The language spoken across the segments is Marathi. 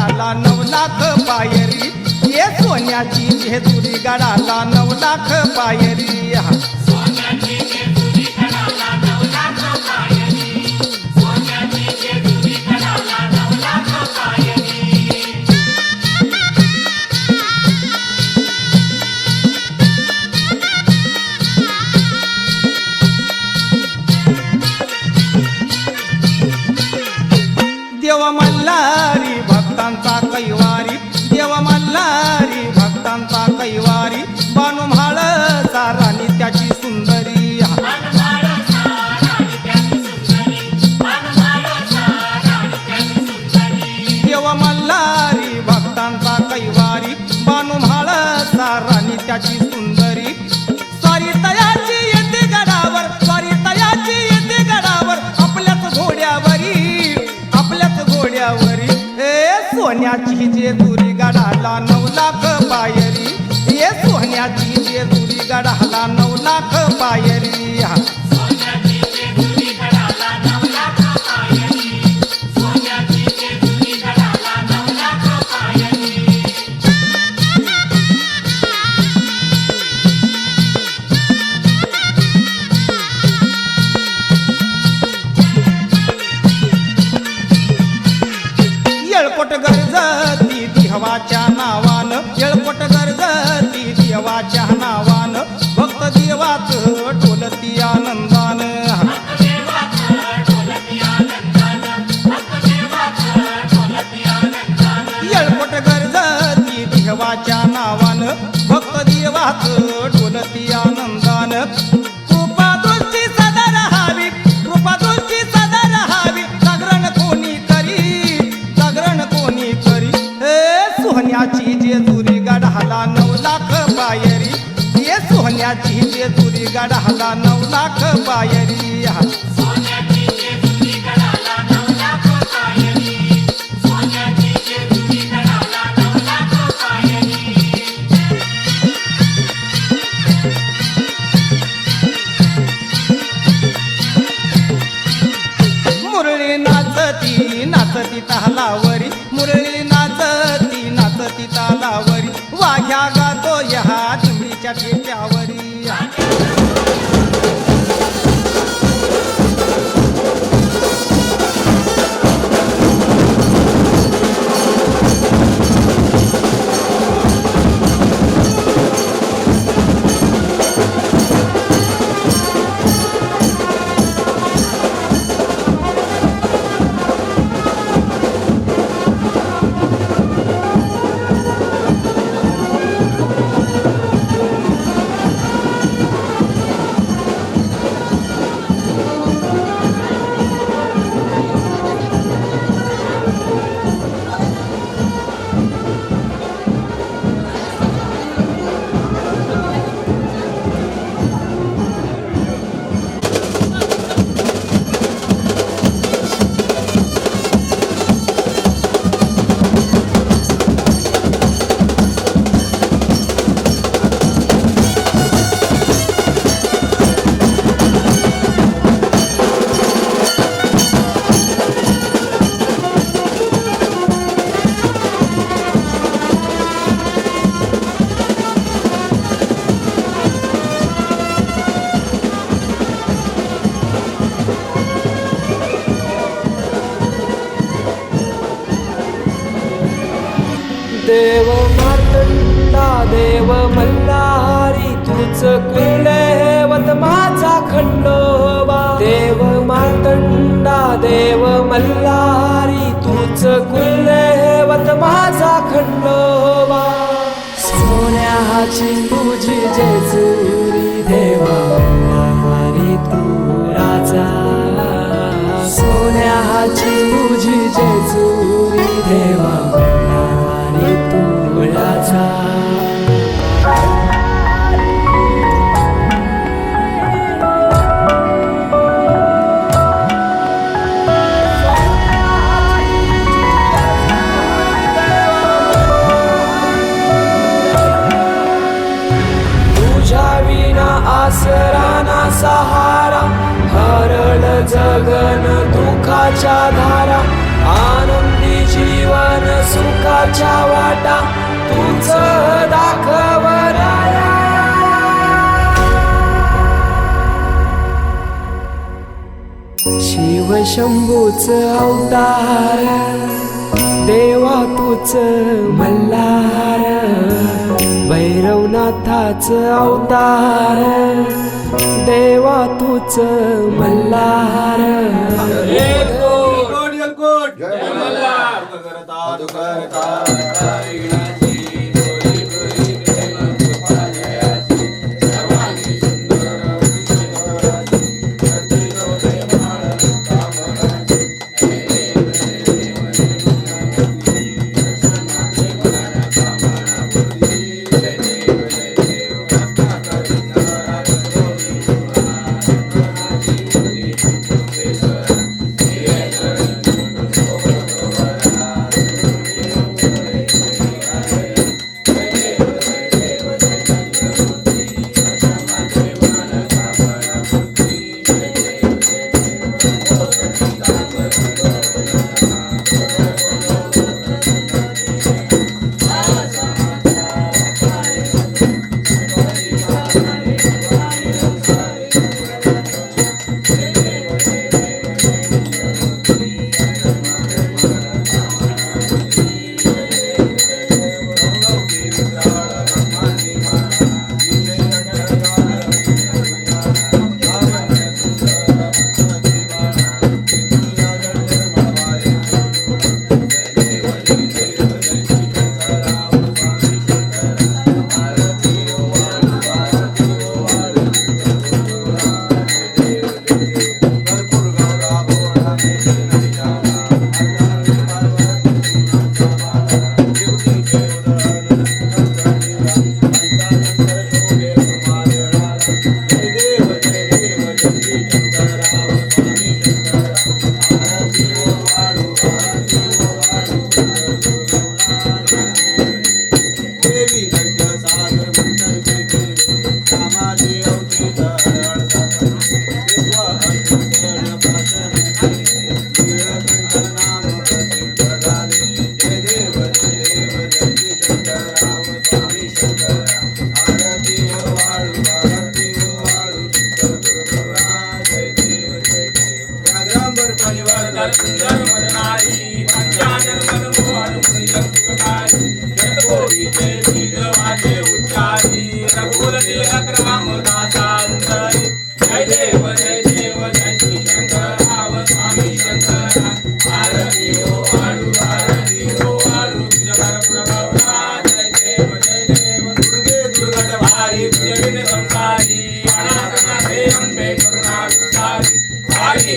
गडाला 9 लाख पायरी ये सोन्याची जेजुरी गडाला 9 लाख पायरी देव मल्हारी भक्तांचा कैवारी देव मल्हारी भक्तांचा कैवारी बानू म्हाळचा राणी त्याची सुंदरी देव मल्हारी भक्तांचा कैवारी बानू म्हाळचा राणी त्याची सुंदरी स्वारी तयाची येते गडावर स्वारी तयाची येते गडावर आपल्याच घोड्यावरी सोन्याची जेजुरी गडाला 9 लाख पायरी ये सोन्याची जेजुरी गडाला 9 लाख पायरी येळकोट गरजती देवाच्या नावानं येळकोट गरजती देवाच्या नावानं भक्त देवाच ढोलती आनंदान येळकोट गरजती देवाच्या नावानं भक्त देवाच ढोलती आनंदान कृपा दृष्टी सदा रहावी कृपा दृष्टी सदा रहावी जागरण कोणी करी सोन्याची जेजुरी गडाला 9 लाख पायरी ये सोन्याची जेजुरी गडाला 9 लाख पायरी मुरळी नाचती नाचती तालावरी मुरळी नाचती नाचती तालावरी वाघ्या गातो ह्या चिमणीच्या ठेक्यावरी देव मार्तंडा देव मल्हारी तूच कुलदैवत माझा खंडोबा देव मार्तंडा देव मल्हारी तूच कुलदैवत माझा खंडोबा सोन्याची तुझी जेजुरी देवा मल्हारी तू राजा सोन्याची तुझी जेजुरी देवा मल्हारी तू राजा आसरा ना सहारा हरळ जगन दुखाच्या धारा आनंदी जीवन सुख शंभूच अवतार देवा तूच मल्हार भैरवनाथाच अवतार देवा तूच मल्हार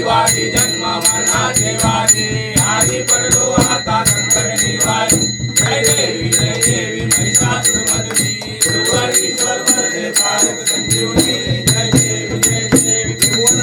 वादी जन्म मरणाचे वादी आधी पडलो आता संकट निवारी जय देवी महिषासुरमर्दिनी सुरवरीश्वर वरदे तारक संजीवनी जय देवी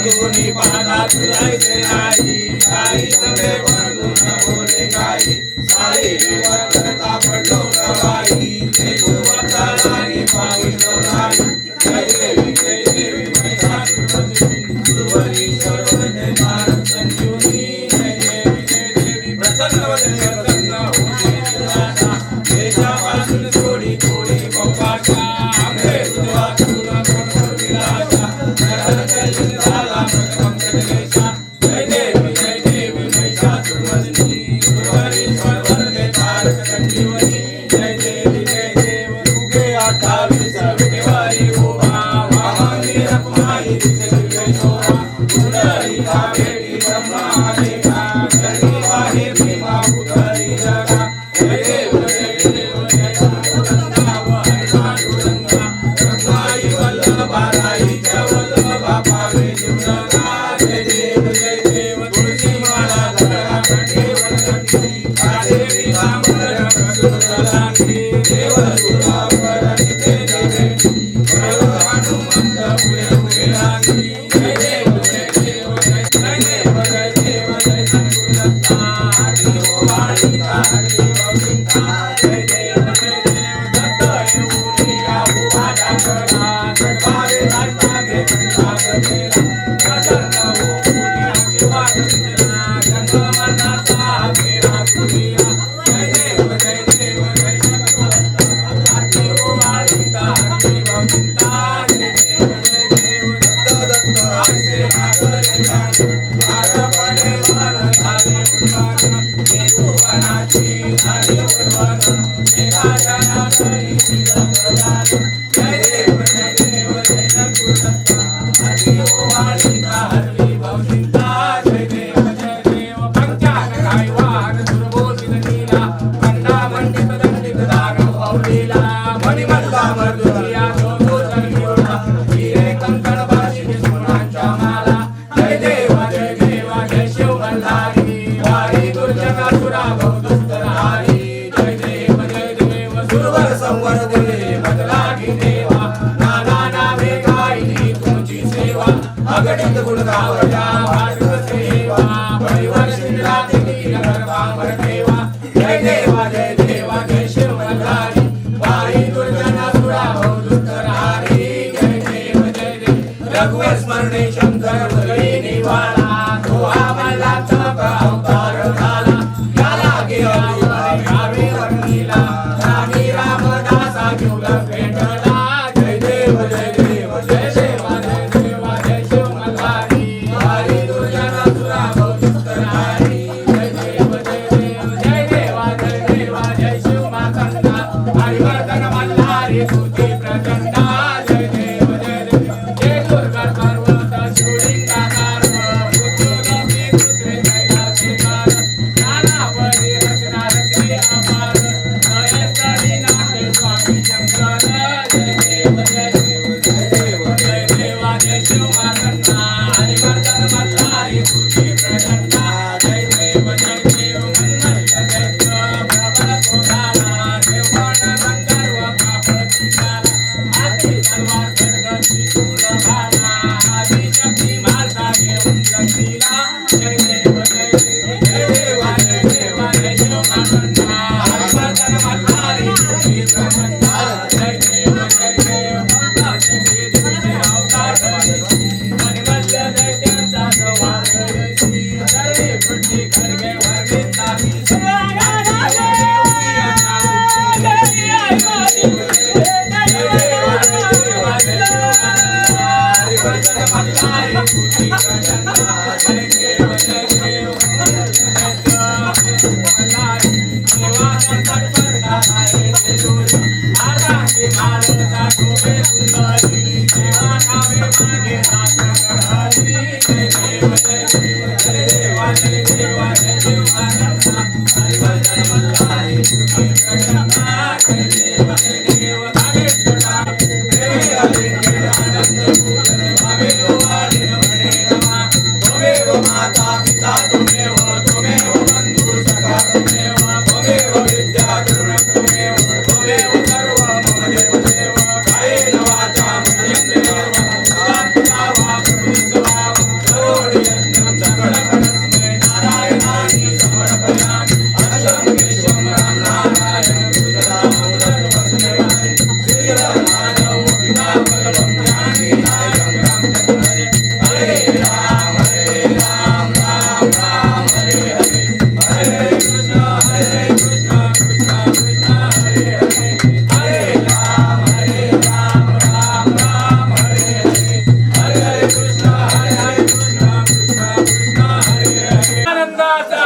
त्रिभुवनी पाहता तुझ्याचे नाही काही सगळे बंधू न बोले काही सारी विवर करता पडलो नवाई ते गोवर्धनाने पाविलो नाही जय देवी महिषासुरमर्दिनी सुरवरीश्वर वरदे तारक संजीवनी जय देवी प्रसन्न वदने प्रसन्न होती दाता देशापासून थोडी थोडी पप्पाच्या आंबे तुझा तुझा कोण विलासा नरहर कलिंग झाला प्रथम जगदेशा जय देवी महिषासुरमर्दिनी अगणित गुण गावया भाटक सेवा परिवार शिंद्रात नगर बाबर देवा जय देवा जय शिव मल्हारी वारी दुर्जना सुरा दुष्टहारी जय देव रघुवर स्मरणे शंकर भगई निवाला तो आम्हाला चमक अवतार झाला याला गावे वर्णीला रामी रामदासा घेऊन भेटला जय देव जय देव जय देवा जय देवा जय शिव मल्हारी वारी दुर्जना सुरा दुष्टहारी जय देव जय देवा जय शिव मातंगा हरिवर्धन मल्हारी तुझी प्रचंडा जय देव जय दुर्गा पर्वत शिवलिंगाकार मृत्युलोकी दुसरे कैलासेकार नानावरी रचना रचली अपार महेश्वरी नाथे स्वामी शंकर जय देव जय देवा जय शिव मातंगा हरिवर्धन मल्हारी तुझी प्रचंडा जय देव मंगल जय प्रबल कोठाला देवान गंधर्व कापतीला आधी तलवार खड्ग त्रिशूल भाला आधी शक्ती माता घेऊन लंगीला जय देव जय देवा जय शिव मातंगा हरिवर्धन मल्हारी तुझी प्रचंडा जय देव बाबा जय तुझे अवतार धरी मणिमल्ल दैत्यांचा संवार धरी सर्वे पृथ्वी खड्गे वर्णित नाही माता पिता तुमेव तुमेव बंधु सखा तुमेव त्वमेव विद्या तुमेव त्वमेव सर्व मम देव देव कायेन वाचा मनेन्द्रियर्वा वा प्रभुस्वा करोडि यज्ञं सकलकर्मस्मै नारायणाय समर्पयामि अजं केशवं राम नारायण गुरुदामोदर वसुदेवाय श्रीरामाय पितामहं ज्ञानी नायकं राम चन्द्रये हरे राम राम राम हरे हरे हरे कृष्ण कृष्ण कृष्ण हरे हरे हरे राम राम राम हरे हरे हरे कृष्ण कृष्ण कृष्ण हरे हरे आनंदाचा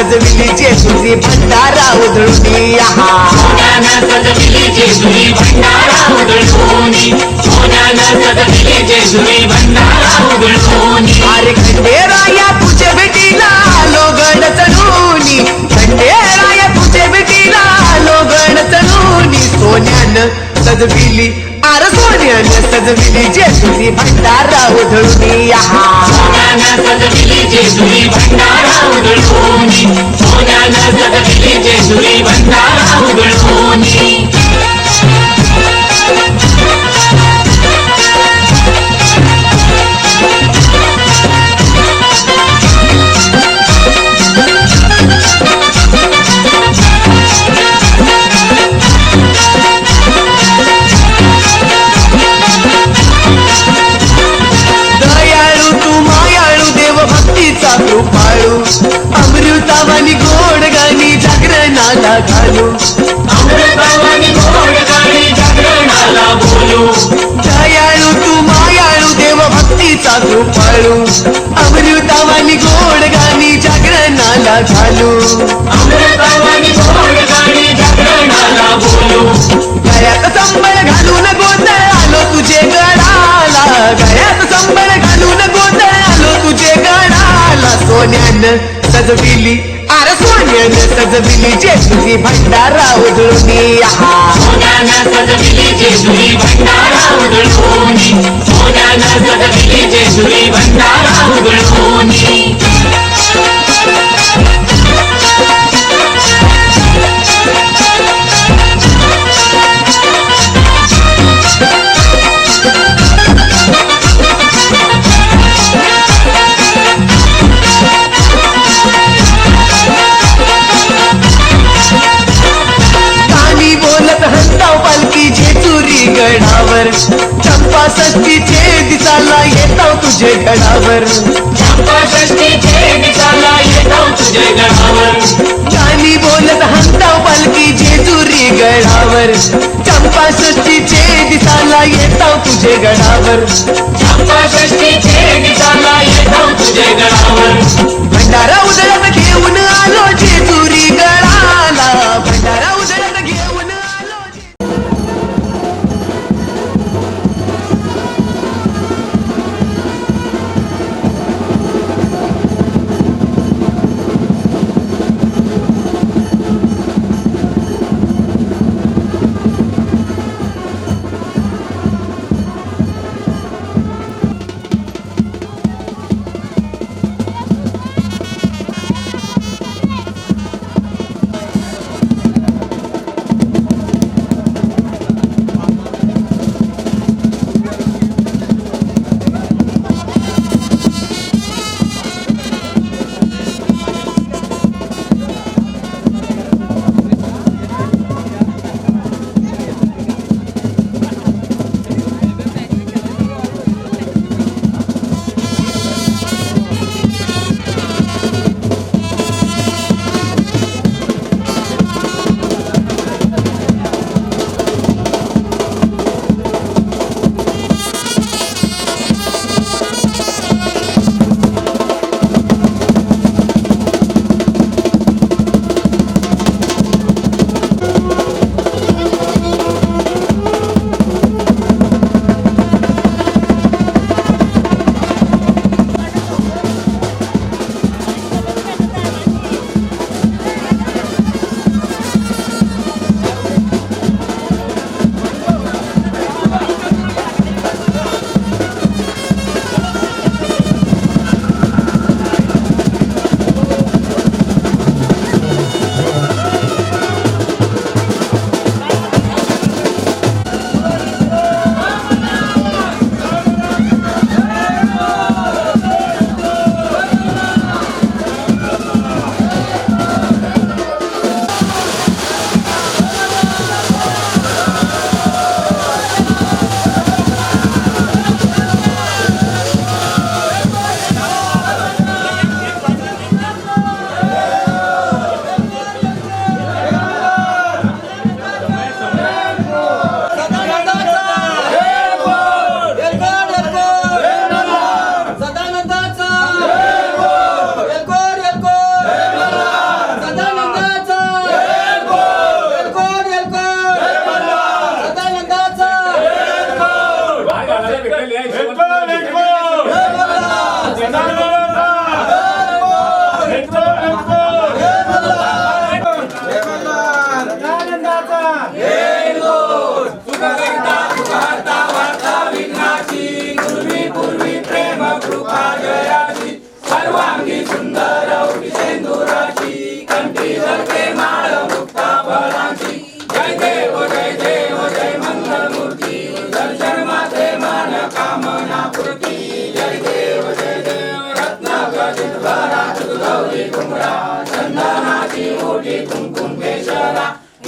सजविली जेजुरी भंडारा उधळून आहा सोन्यानं सजविली जेजुरी भंडारा उधळूनी सोन्यानं सजविली जेजुरी भंडारा उधळूनी अरे खंडेराया तुझे भेटीला आलो गण चढूनी खंडेराया तुझे भेटीला आलो गण चढूनी सोन्यानं सजविली अरे सोन्यानं सजविली जेजुरी भंडारा उधळून आहा सोन्यानं सजविली जेजुरी भंडारा उधळूनी सोन्यानं सजविली जेजुरी भंडारा उधळूनी दयाळू तू मायाळू देव भक्तीचा कृपाळू अमृतावानी गोड गाणी जागरणाला घालू अमृतावानी गोड गाणी जागरणाला बोलू दयाळू तू मायाळू देव भक्तीचा कृपाळू अमृतावानी गोड गाणी जागरणाला घालू अमृतावानी गोड गाणी जागरणाला बोलू गळ्यात संबळ घालून गोंधळ आलो तुझे गळाला गळ्यात संबळ घालून गोंधळ आलो तुझे गळाला सोन्यानं सजविली अरे सोन्यानं सजविली जेजुरी भंडारा उधळून आहा सोन्यानं सजविली जेजुरी भंडारा उधळूनी सोन्यानं सजविली जेजुरी भंडारा उधळूनी कानी बोलत हंताव पालखी जेजुरी गडावर चंपा षष्टीचे दिसाला येताव तुझे गडावर चंपा षष्टीचे दिसाला येतो तुझे गडावर कानी बोलत हंताव पालखी जेजुरी गडावर चंपा षष्टीचे दिसाला येताव तुझे गडावर चंपा षष्टीचे दिसाला येतो तुझे गडावर भंडारा उधळत घेऊन आलो जेजुरी गडाला भंडारा उधळत घेऊन आलो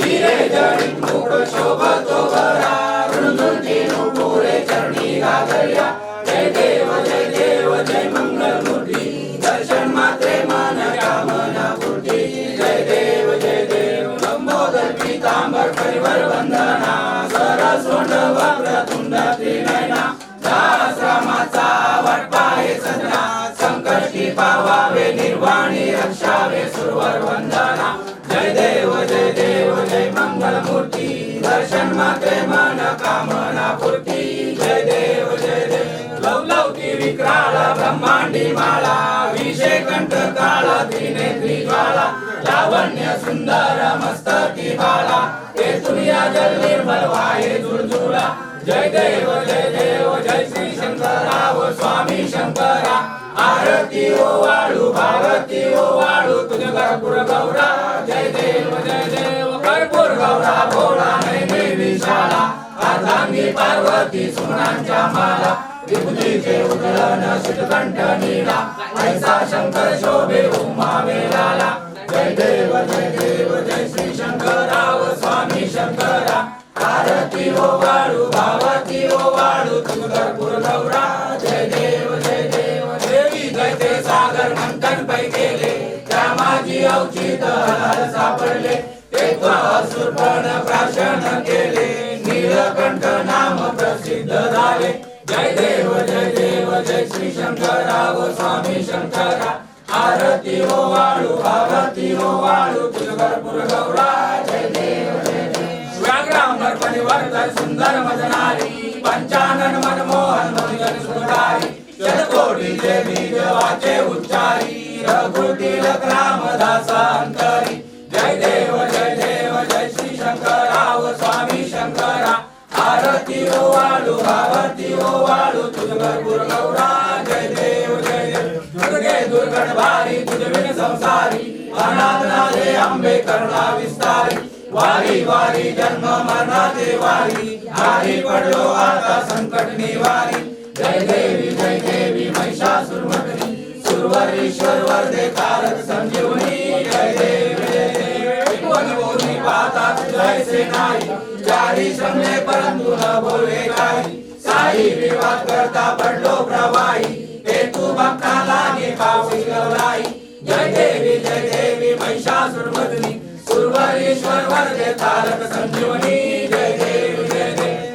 हिरे जडित मुकुट शोभतो बरा रुणधुंदी नुपुरे चरणी गागल्या जय देव जय मंगल मूर्ती दर्शन मात्रे मन कामना पूर्ती जय देव लंबोदर पीतांबर परिवर वंदना सरस्वंड वक्र तुंड त्रिनयना दास रामाचा वाटपा हे सजना संकष्टी पावावे निर्वाणी रक्षावे सुरवर वंदना जय देव जय मंगल मूर्ती दर्शन मात्रे मन कामना पूर्ती जय देव लवलवती विक्राळ ब्रह्मांडी माळा विषय कंठ काळा त्रिनेत्री ज्वाला लावण्य सुंदर मस्तकी बाळा ते तुनिया जल निर्मल वाहे जुळजुळा जय देव जय श्री शंकराव स्वामी शंकरा आरती ओ वाळू भारती ओ वाळू तुझ कर्पूर गौरा जय देव कर्पूर गौरा भोळा नैने विशाला अर्धांगी पार्वती सुमनांच्या माला विभूतीचे उधळण शीतकंठ नीला ऐसा शंकर शोभे उमा वेलाला जय देव जय श्री शंकराव स्वामी शंकरा आरती ओ वाळू भावती ओ वाळू तुझ कर्पूर गौरा जय देव देवी दैते सागर मंथन पै केले त्या माझी अवचित सापडले ते असुरपण प्राशन केले नीलकंठ नाम प्रसिद्ध झाले जय देव जय श्री शंकराव स्वामी शंकरा आरती ओ वाळू भावती ओ वाळू तुझ कर्पूर गौरा जय देव व्याघ्रांबर परिवर्तन सुंदर मदनारी पंचानन मनमोहन मधुजन सुधारी शतकोटीचे बीज वाचे उच्चारी रघुकुल रामदास अंतरी जय देव जय श्री शंकराव स्वामी शंकरा आरती ओ वाळू भावती ओ वाळू तुझ कर्पूर गौरा जय देव दुर्गे दुर्गण भारी तुझ बिन संसारी अनाथ नाथे अंबे करुणा विस्तारी वारी वारी जन्म मरणाचे वारी हारी पडलो आता संकट निवारी जय देवी महिषासुरमर्दिनी सुरवरीश्वर वरदे कारक संजीवनी जय देव वनभूमी पाहता तुझे नाही चारी श्रमले परंतु न बोले काही साई विवाद करता पडलो प्रवाही ते तू भक्ताला पावसी गवलाई जय देवी महिषासुरमर्दिनी सुरवरीश्वर वरदे तारक संजीवनी जय देव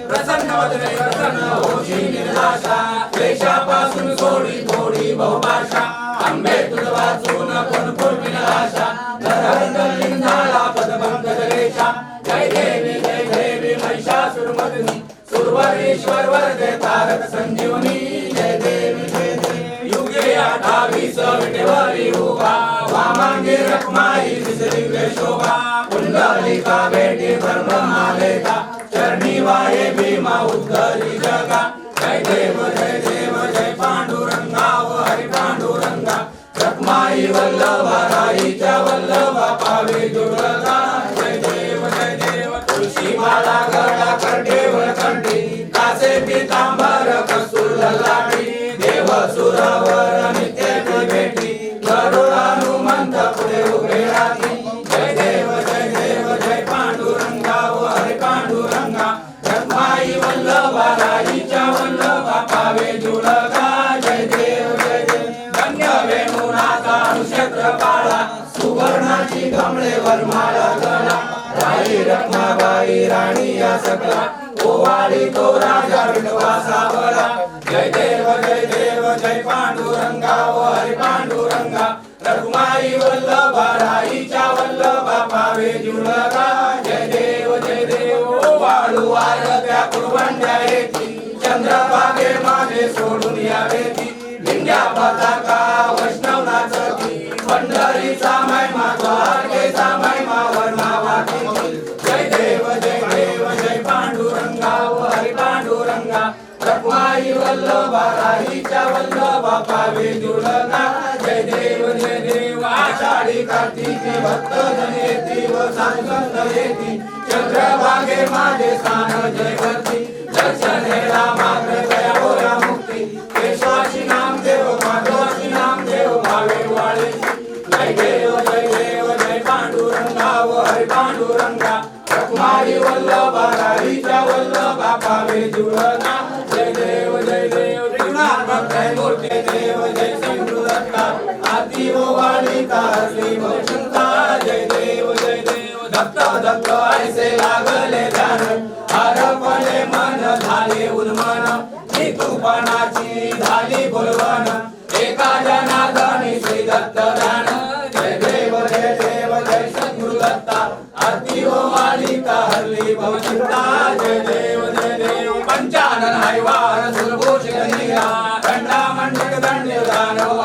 प्रसन्न वदने प्रसन्न होशी निर्दाशा क्लेशापासून सोडी थोडी बहुभाषा अंबे तुझ वाचून कोण पूर्वी आशा नरहर झाला पदपंकज रेषा जय देवी महिषासुरमर्दिनी सुरवरीश्वर वरदे तारक संजीवनी जय देवी युगे 28 विटेवरी उभा वामांगी रखमाई दिव्य शोभा कुंडलिका भेटी ब्रह्ममालेका चरणी वाहे भीमा उद्धरी जगा जय देव जय पांडुरंगा व हरी पांडुरंगा रखमाई वल्लभा राईच्या वल्लभा पावे जुळगा जय देव तुळशी माला गळा कंठेवर कंठी कासे पीतांबर कसूर लाटी देव सुरवर नित्य भेटी गरुड हनुमंत पुढे उभे राहती जय देव जय पांडुरंगा व हरी पांडुरंगा रखमाई वल्लभा राईच्या वल्लभा पावे जुळगा जय देव धन्य वेणुनाथा अनुक्षेत्र पाळा सुवर्णाची कमळे वरमाळा गळा राई रखमाबाई राणी या सकला ओवाळी तो राजा विठवा सावळा जय देव जय पांडुरंगा व हरी पांडुरंगा रखमाई वल्लभा राईच्या वल्लभा पावे जुळगा जय देव वाळू आरत्या कुरवंड्या येती चंद्रभागे माझे सोडून यावेती लिंग्या पताका वैष्णव नाचती पंढरीचा महिमा द्वारकेचा महिमा वर्णावाती जय देव जय पांडुरंगा व हरी पांडुरंगा रखमाई वल्लभा राईच्या वल्लभा पावे जुळगा जय देव आषाढी कार्तिकी भक्त जन येती व साधुसंत येती चंद्रभागे माझे स्थान जय करती दर्शन हे रामाग्र दया होया मुक्ती केशवाची नामदेव माधवाची नामदेव भावे वाळे जय देव जय पांडुरंगा व हरी पांडुरंगा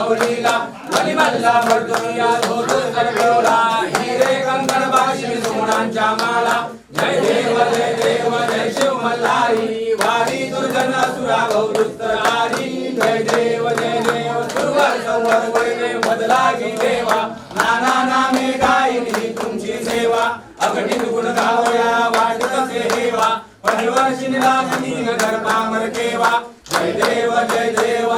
माऊलीला मलिमल्ला भरतुया धोतर सरकवला हिरे कंकण बाशी सोनांच्या माला जय देव जय शिव मल्हारी वारी दुर्जन असुरा भौदुस्तर आरी जय देव दुर्वर संवर वैरे बदलागी देवा नाना नामे गायिनी तुमची सेवा अगणित गुण गावया वाटतसे हेवा परिवर्षिणीला दीन धर्मामर केवा जय देव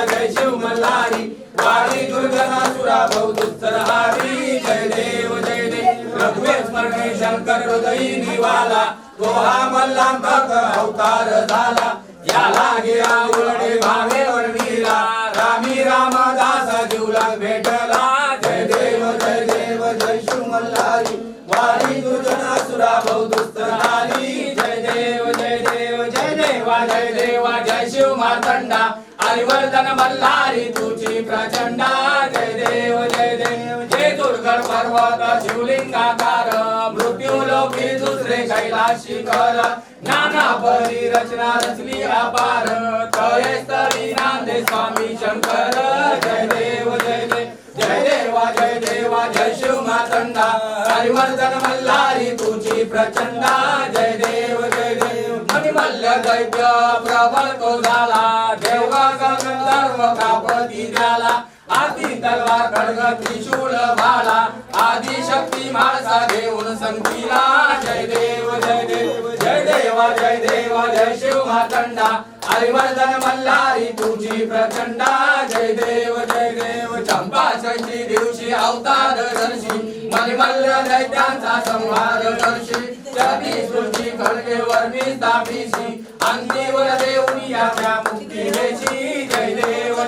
जय शिव मल्हारी वारी दुर्गनासुरा बहुदुस्तर हारी जय देव रघुवीर स्मरणे शंकर हृदयी निवाला तो हा मल्लांचा अवतार झाला याला गे आवडे भावे वर्णीला रामी रामदास जीवला भेटला जय देव जय शिव मल्हारी वारी दुर्जनासुरा बहुदुस्तर हारी जय देवा जय शिव मार्तंडा हरिवर्धन मल्हारी तुझी प्रचंडा जय देव जय दुर्गड पर्वत शिवलिंगाकार मृत्यू लोकी दुसरे कैलाशी कर नाना परी रचना रचली अपार तळे स्थळी नांदे स्वामी शंकर जय देव जय शिव मातंडा हरिवर्धन मल्हारी तुझी प्रचंडा जय देव मणिमल्ल दैत्य प्रबल तो झाला देवा गंधर्व कापती झाला हाती तलवार खड्ग त्रिशूळ भाला आदि शक्ती माळसा देऊन संकीला जय देव जय शिव मातंडा हरिवर्धन मल्हारी तुझी प्रचंडा जय देव चंपा षष्ठी दिवशी अवतार दर्शी मलिमल्ल दैत्यांचा संहार दर्शी जगी सृष्टी खडके वर्मी स्थापिशी अंतीवर देऊनी आपल्या मुक्ती देशी जय देव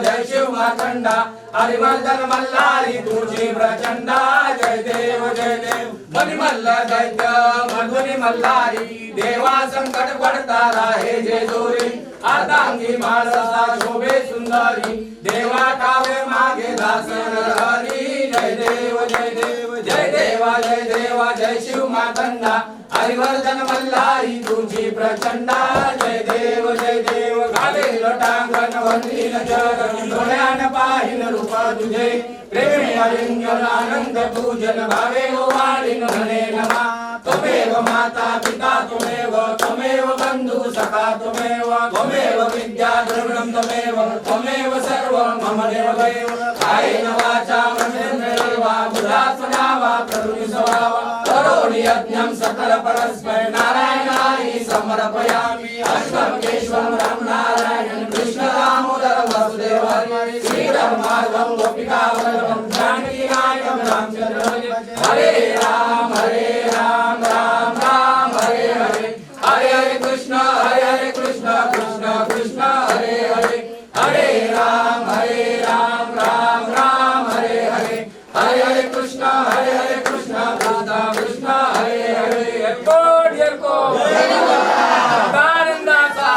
जय शिव मातंडा हरिवर्धन मल्हारी तुझी प्रचंडा जय देव मलिमल्ल दैत्य मधुनी मल्हारी देवा संकट पडता राहे जे जोरी अर्धांगी माळसा शोभे सुंदरी देवा कावे मागे दासन हरी जय देव जय शिव मातंडा हरिवर्धन मल्हारी तुझी प्रचंडा जय देव घाले लोटांगण वंदीन चरण डोळ्यान पाहिन रूप तुझे प्रेमी अलिंगन आनंद पूजन भावे वाळीन म्हणे नमा त्वमेव माता पिता त्वमेव बंधु सखा त्वमेव विद्या द्रविणं त्वमेव सर्वं मम देवदेव कायेन वाचा मनसेन्द्रियैर्वा वा बुधात्मना वा प्रकृति स्वभावा करोमि यज्ञं सकल परस्मै नारायणाय समर्पयामि अष्टम केशवं राम नारायण कृष्ण दामोदर वासुदेव हरि श्रीराम माधवं गोपिका वल्लभं जानकी नायकं रामचंद्र हरे राम राम राम हरे हरे कृष्ण कृष्ण कृष्ण हरे हरे राम राम हरे हरे कृष्ण कृष्ण कृष्ण हरे हरे कोट आनंदाचा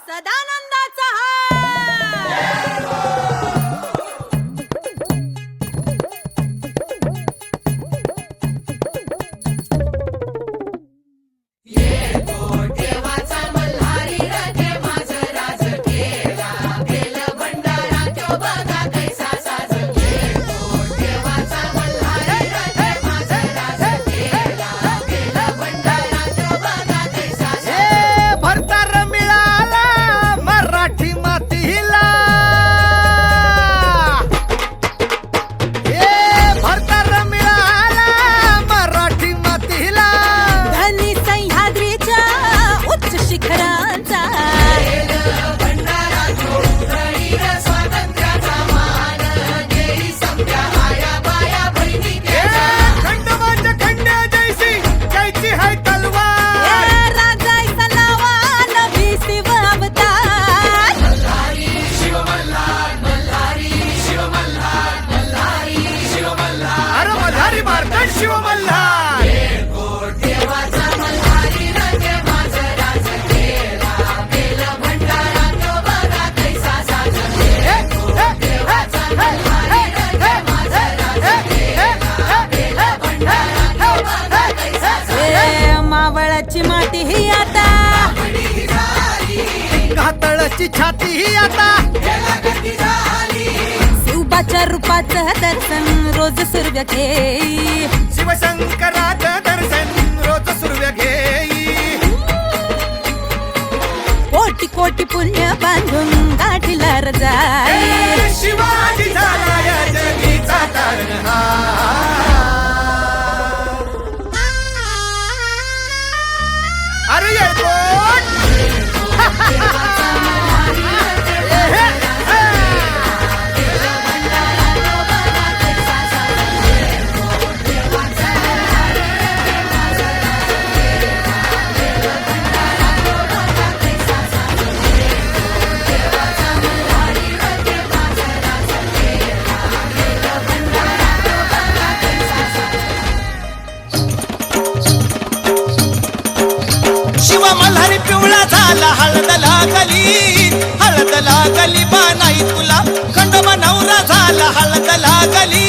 सदानंदाचा हार माझी छाती ही आता शिवबाच्या रूपाचं दर्शन रोज सुरव्य घेई शिवशंकराचं दर्शन रोज सुरव्य घेई कोटी कोटी पुण्य बांधून गाठीला जाई शिवाजी झाला या जगीचा तारणहार अरे ये कोण शिव मल्हारी पिवळा झाला हळद लागली बानाई तुला खंडोबा नवरा झाला हळद लागली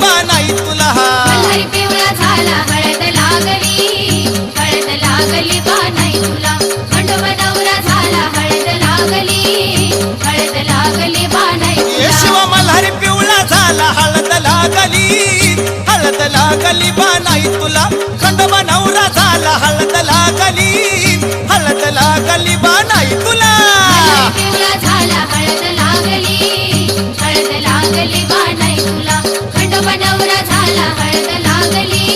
बानाई तुला मल्हारी पिवळा झाला हळद लागली बानाई तुला खंडोबा नवरा झाला हळद लागली बानाई ये तुला शिव मल्हारी पिवळा झाला हळद लागली बानाई तुला खंडोबा नवरा झाला हळद लागली बानाई तुला मल्हारी पिवळा झाला हळद लागली बानाई तुला खंडोबा नवरा झाला हळद लागली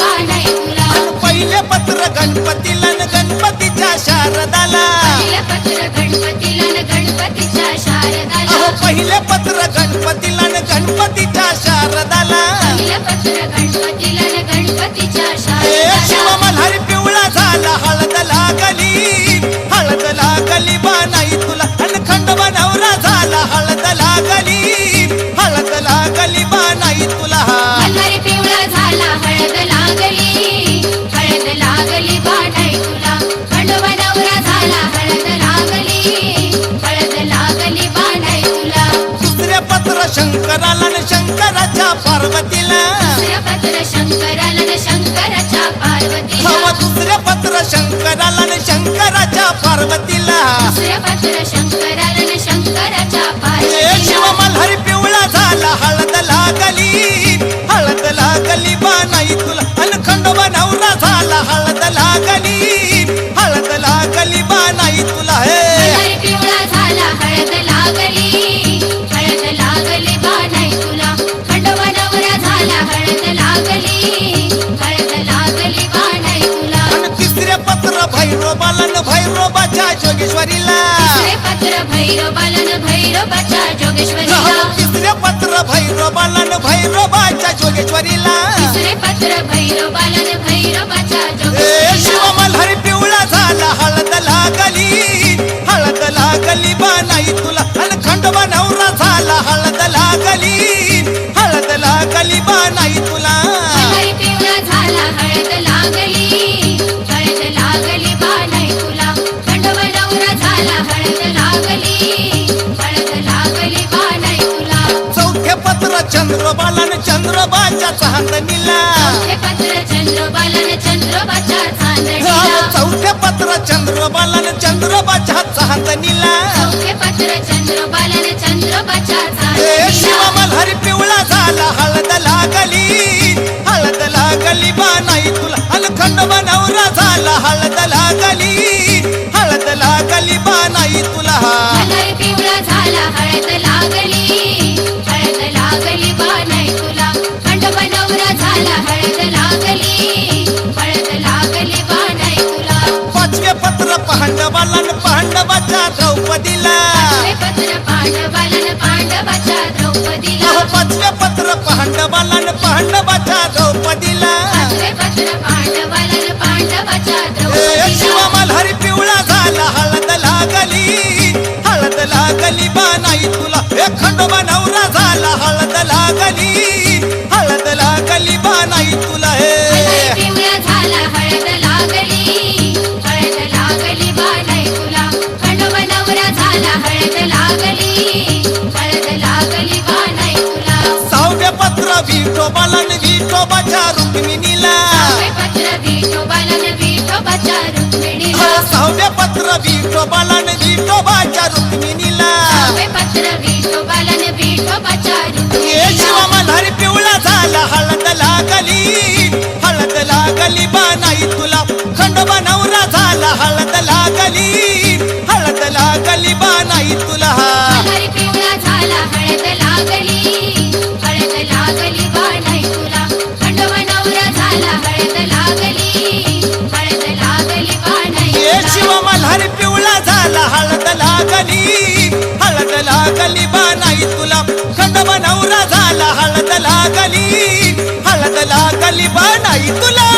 बानाई तुला पहिले पत्र गणपतीला न गणपतीच्या शारदाला पहिलं पत्र गणपतीला न गणपतीच्या शारदाला अहो पहिले पत्र गणपतीला न गणपतीच्या शारदाला पहिलं पत्र गणपतीला न गणपतीच्या ए शिव शारदाला मल्हारी पिवळा झाला हळद लागली बानाई तुला आणि खंडोबा नवरा झाला हळद लागली बानाई तुला मल्हारी पिवळा झाला हळद लागली बानाई तुला खंडोबा नवरा झाला हळद लागली बानाई तुला दुसरे पत्र शंकराला न शंकराच्या पार्वतीला दुसरं पत्र शंकराला न शंकराच्या पार्वतीला हवं दुसरे पत्र शंकराला न शंकराच्या पार्वतीला दुसरं पत्र शंकराला न शंकराच्या ए शिव पार्वतीला मल्हारी पिवळा झाला हळद लागली बानाई तुला आणि खंडोबा नवरा झाला हळद लागली बानाई तुला हे मल्हारी पिवळा झाला हळद लागली बानाई तुला खंडोबा नवरा झाला हळद लागली बानाई तुला आणि तिसरे पत्र भैरोबाला न भैरोबाच्या जोगेश्वरीला तिसरे पत्र भैरोबाला न भैरोबाच्या जोगेश्वरीला तिसरे पत्र भैरोबाला न भैरोबाच्या जोगेश्वरीला तिसरे पत्र भैरोबाला न भैरोबाच्या ए शिव जोगेश्वरीला मल्हारी पिवळा झाला हळद लागली बानाई तुला आणि खंडोबा नवरा झाला हळद लागली बानाई तुला मल्हारी पिवळा झाला हळद लागली बानाई तुला खंडोबा नवरा झाला हळद लागली बानाई तुला चौथे पत्र चंद्रबाला न चंद्रबाच्या चांदणीला चौथे पत्र चंद्रबाला न चंद्रबाच्या चांदणीला चौथे पत्र चंद्रबाला न चंद्रबाच्या चांदणीला चौथे पत्र चंद्रबाला न चंद्रबाच्या ए शिव चांदणीला मल्हारी पिवळा झाला हळद लागली बानाई तुला आणि खंडोबा नवरा झाला हळद लागली बानाई तुला मल्हारी पिवळा झाला हळद लागली बानाई तुला खंडोबा नवरा झाला हळद लागली बानाई तुला पाचवे पत्र पांडवाला न पांडवाच्या द्रौपदीला पाचवे पत्र पांडवाला न पांडवाच्या द्रौपदीला पाचवे पत्र पांडवाला न पांडवाच्या द्रौपदीला पाचवे पत्र पांडवाला न पांडवाच्या ए शिव द्रौपदीला मल्हारी पिवळा झाला हळद लागली बानाई तुला ए खंडोबा नवरा झाला हळद लागली बानाई तुला मल्हारी हे पिवळा झाला हळद लागली बानाई तुला खंडोबा नवरा झाला हळद लागली बानाई तुला सहावे पत्र विठोबाला न विठोबाच्या रुक्मिणीला सहावे पत्र विठोबाला न विठोबाच्या रुक्मिणीला सहावे पत्र विठोबालाने विठोबाच्या रुक्मिणीला सहावे पत्र विठोबालाने विठोबाच्या ये रुक्मिणीला. शिवा मल्हारी पिवळा झाला हळद लागली बानाई तुला खंडोबा नवरा झाला हळद लागली बानाई तुला मल्हारी पिवळा झाला हळद लागली बाणाई तुला. खंडोबा नवरा झाला हळद लागली बाणाई ये तुला. शिवा मल्हारी पिवळा झाला हळद लागली बानाई तुला खंडोबा नवरा झाला हळद लागली बानाई तुला.